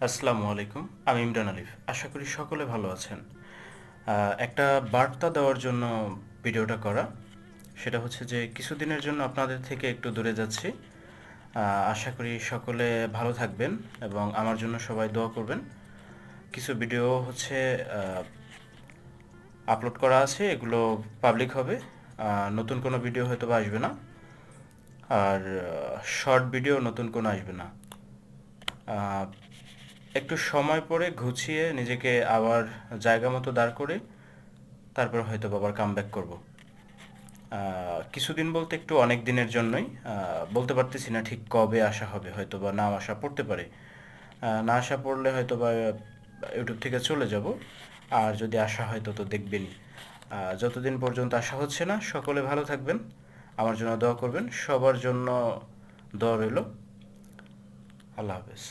আসসালামু আলাইকুম। আমি ইমরান আলিফ। আশা করি সকলে ভালো আছেন। একটা বার্তা দেওয়ার জন্য ভিডিওটা করা। সেটা হচ্ছে যে কিছুদিনের জন্য আপনাদের থেকে একটু দূরে যাচ্ছি। আশা করি সকলে ভালো থাকবেন এবং আমার জন্য সবাই দোয়া করবেন। কিছু ভিডিও হচ্ছে আপলোড করা আছে, এগুলো পাবলিক হবে। নতুন কোনো ভিডিও হয়তো বা আসবে না। আর শর্ট ভিডিও নতুন কোনো আসবে না। আহ, একটু সময় পরে গুছিয়ে নিজেকে আবার জায়গা মতো দাঁড় করে তারপর হয়তো আবার কামব্যাক করব। কিছুদিন বলতে একটু অনেক দিনের জন্যই। বলতে পারতেছি না ঠিক কবে আসা হবে, হয়তো বা না আসা পড়তে পারে। না আসা পড়লে হয়তো বা ইউটিউব থেকে চলে যাব। আর যদি আসা হয় তো দেখবেনই। যতদিন পর্যন্ত আসা হচ্ছে না, সকলে ভালো থাকবেন, আমার জন্য দোয়া করবেন, সবার জন্য দোয়া রইল। আল্লাহ হাফেজ।